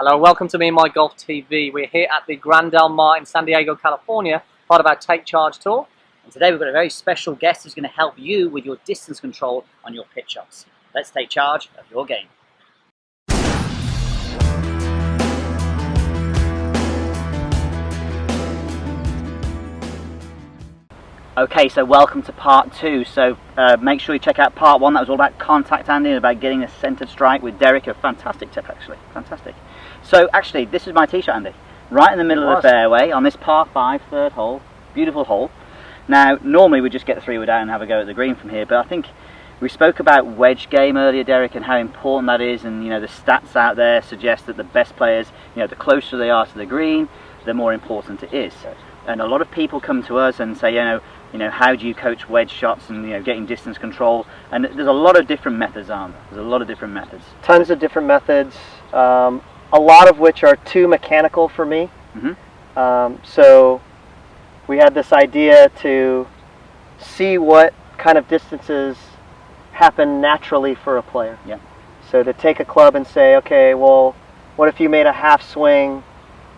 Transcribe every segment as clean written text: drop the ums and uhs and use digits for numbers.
Hello, welcome to Me and My Golf TV. We're here at the Grand Del Mar in San Diego, California, part of our Take Charge tour. And today we've got a very special guest who's going to help you with your distance control on your pitch shots. Let's take charge of your game. Okay, so welcome to part 2. So make sure you check out part 1. That was all about contact Andy and about getting a centered strike with Derek. A fantastic tip, actually. Fantastic. So actually, this is my tee shot, Andy. Right in the middle of the fairway on this par 5, third hole. Beautiful hole. Now, normally we just get the 3-wood out and have a go at the green from here, but I think we spoke about wedge game earlier, Derek, and how important that is. And the stats out there suggest that the best players, the closer they are to the green, the more important it is. And a lot of people come to us and say, how do you coach wedge shots and getting distance control? And there's a lot of different methods, aren't there? There's a lot of different methods. Tons of different methods, a lot of which are too mechanical for me. So we had this idea to see what kind of distances happen naturally for a player. Yeah. So to take a club and say, okay, well, what if you made a half swing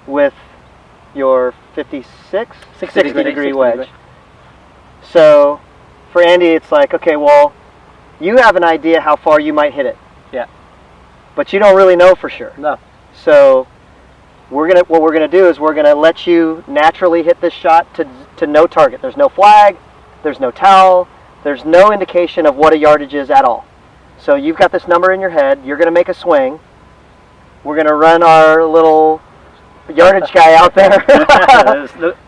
with your 60 degree wedge? So for Andy, it's like, okay, well, you have an idea how far you might hit it. Yeah. But you don't really know for sure. No. So what we're gonna do is we're gonna let you naturally hit this shot to no target. There's no flag, there's no towel, there's no indication of what a yardage is at all. So you've got this number in your head, you're gonna make a swing. We're gonna run our little yardage guy out there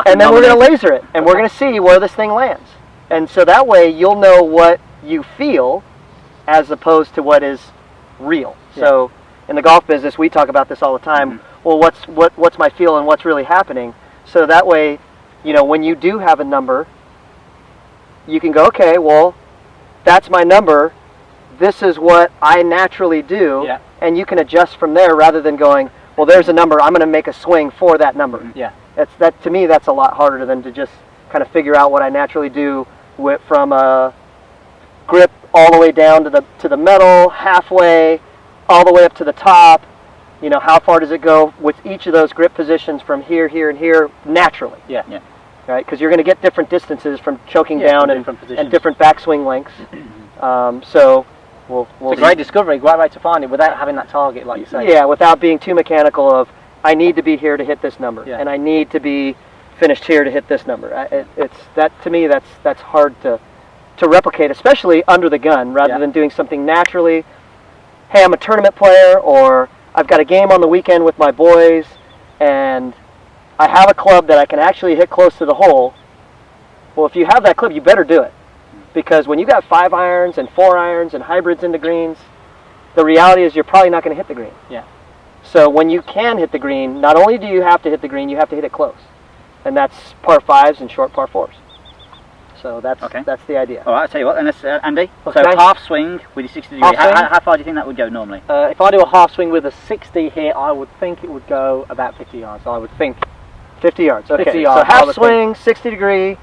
and then we're going to laser it and we're going to see where this thing lands, and so that way you'll know what you feel as opposed to what is real. So in the golf business we talk about this all the time. Well, what's my feel and what's really happening, so that way when you do have a number you can go, okay, well, that's my number, this is what I naturally do, and you can adjust from there rather than going, well, there's a number, I'm going to make a swing for that number. Yeah. To me, that's a lot harder than to just kind of figure out what I naturally do from a grip all the way down to the metal, halfway, all the way up to the top. How far does it go with each of those grip positions from here, here, and here naturally? Yeah. Right, because you're going to get different distances from choking down and different backswing lengths. It's a great discovery, great way to find it without having that target, like you say. Yeah, without being too mechanical of, I need to be here to hit this number, and I need to be finished here to hit this number. To me, that's hard to replicate, especially under the gun, rather than doing something naturally. Hey, I'm a tournament player, or I've got a game on the weekend with my boys, and I have a club that I can actually hit close to the hole. Well, if you have that club, you better do it. Because when you got 5 irons and 4 irons and hybrids into greens, the reality is you're probably not going to hit the green. Yeah. So when you can hit the green, not only do you have to hit the green, you have to hit it close. And that's par 5s and short par 4s. So that's the idea. All right, I'll tell you what, and Andy, okay. So half swing with your 60 degree, how far do you think that would go normally? If I do a half swing with a 60 here, I would think it would go about 50 yards. I would think 50 yards. Okay. 50 yards, so half swing, 60 degree.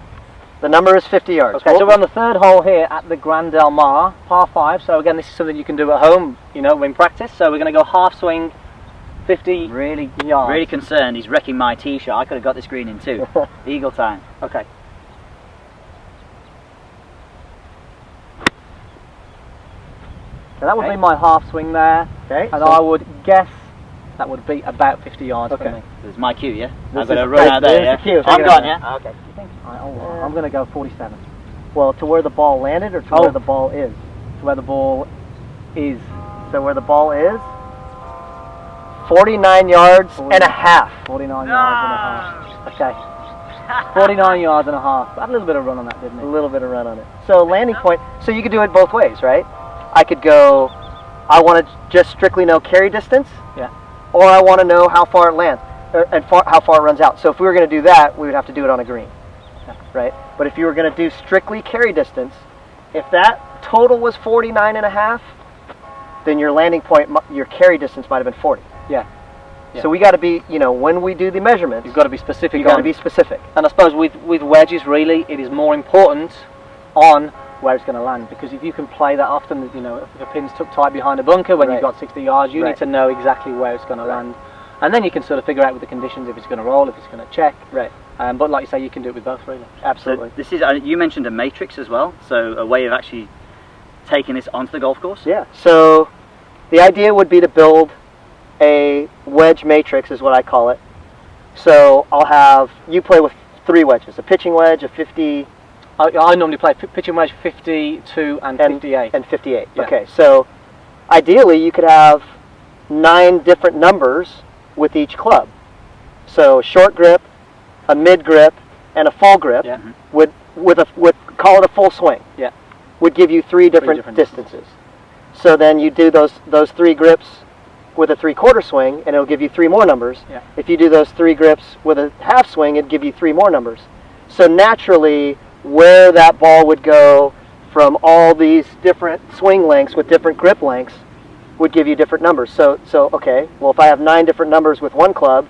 The number is 50 yards. Okay, so we're on the third hole here at the Grand Del Mar, par 5. So again, this is something you can do at home, in practice. So we're going to go half swing, 50 yards. Really concerned. He's wrecking my tee shot. I could have got this green in 2. Eagle time. Okay. So that would be my half swing there. Okay. And I would guess that would be about 50 yards for me. There's my cue, yeah? I'm going to run out there, yeah? The cue. I'm gone, yeah? Okay. I'm going to go 47. Well, to where the ball landed or to where the ball is? To where the ball is. So where the ball is? 49 yards and a half. 49 yards and a half. Okay. 49 yards and a half. Had a little bit of run on that, didn't it? A little bit of run on it. So landing point, so you could do it both ways, right? I could go, I want to just strictly know carry distance. Yeah. Or I want to know how far it lands, and how far it runs out. So if we were going to do that, we would have to do it on a green. Right? But if you were going to do strictly carry distance, if that total was 49 and a half, then your landing point, your carry distance might have been 40. Yeah. So we got to be, when we do the measurements, you've got to be specific. You've got to be specific. And I suppose with wedges, really, it is more important on where it's going to land, because if you can play that often, if the pin's tucked tight behind a bunker when you've got 60 yards, you need to know exactly where it's going to land. and then you can sort of figure out with the conditions if it's going to roll, if it's going to check. Right. But like you say, you can do it with both, really. Absolutely. So this is you mentioned a matrix as well, so a way of actually taking this onto the golf course. Yeah. So the idea would be to build a wedge matrix, is what I call it. So I'll have you play with 3 wedges: a pitching wedge, a 50. I normally play pitching wedge 52 and 58. And 58. Yeah. Okay. So ideally, you could have 9 different numbers with each club. So short grip, a mid grip, and a full grip Yeah. would call it a full swing. Yeah. Would give you 3 different distances. So then you do those 3 grips with a 3/4 swing, and it'll give you 3 more numbers. Yeah. If you do those 3 grips with a half swing, it'd give you 3 more numbers. So naturally, where that ball would go from all these different swing lengths with different grip lengths would give you different numbers. So okay, well, if I have 9 different numbers with one club,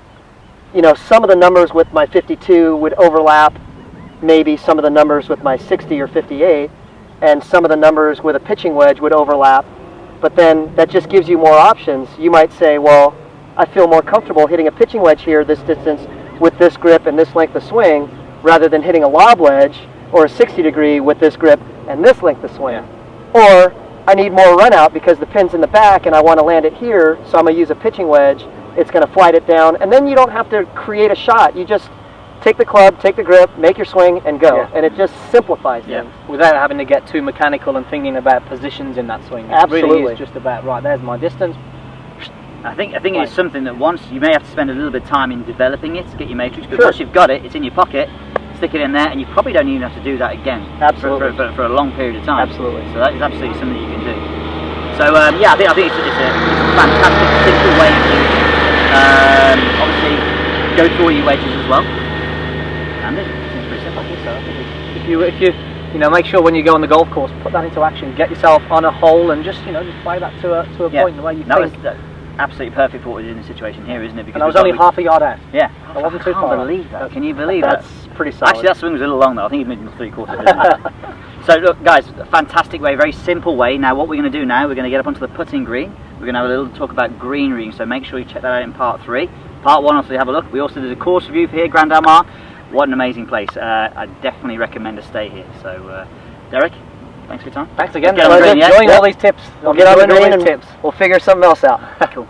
you know, some of the numbers with my 52 would overlap maybe some of the numbers with my 60 or 58, and some of the numbers with a pitching wedge would overlap. But then that just gives you more options. You might say, well, I feel more comfortable hitting a pitching wedge here this distance with this grip and this length of swing, rather than hitting a lob wedge or a 60 degree with this grip and this length of swing. Yeah. Or I need more run out because the pin's in the back and I want to land it here, so I'm going to use a pitching wedge. It's going to flight it down, and then you don't have to create a shot. You just take the club, take the grip, make your swing, and go. Yeah. And it just simplifies things. Without having to get too mechanical and thinking about positions in that swing. It Absolutely. really is just about, right, there's my distance. I think it's something that once you may have to spend a little bit of time in developing it to get your matrix, but Sure. once you've got it, it's in your pocket, stick it in there, and you probably don't even have to do that again. Absolutely. For a long period of time. Absolutely. So that is absolutely something you can do. So yeah, I think it's a fantastic, simple way to do it. Obviously, go through all your wedges as well. And it seems pretty simple. I think so. I think if you know, make sure when you go on the golf course, put that into action. Get yourself on a hole and just play that to a point where you think. That's absolutely perfect for what we're in the situation here, isn't it? Because And I was only half a yard out. Yeah, I wasn't too I far. can't believe that. Can you believe that? That's pretty solid. Actually, that swing was a little long though. I think it made 3/4. Didn't it? So look, guys, a fantastic way, very simple way. Now, what we're going to do now, we're going to get up onto the putting green. We're going to have a little talk about green reading. So make sure you check that out in part 3. Part 1, also have a look. We also did a course review for here, Grand Del Mar. What an amazing place! I definitely recommend a stay here. So, Derek, thanks for your time. Thanks again. Let's get on the green, yeah? Enjoying all these tips. We'll get on the Enjoying all green these and tips. we'll figure something else out. Cool.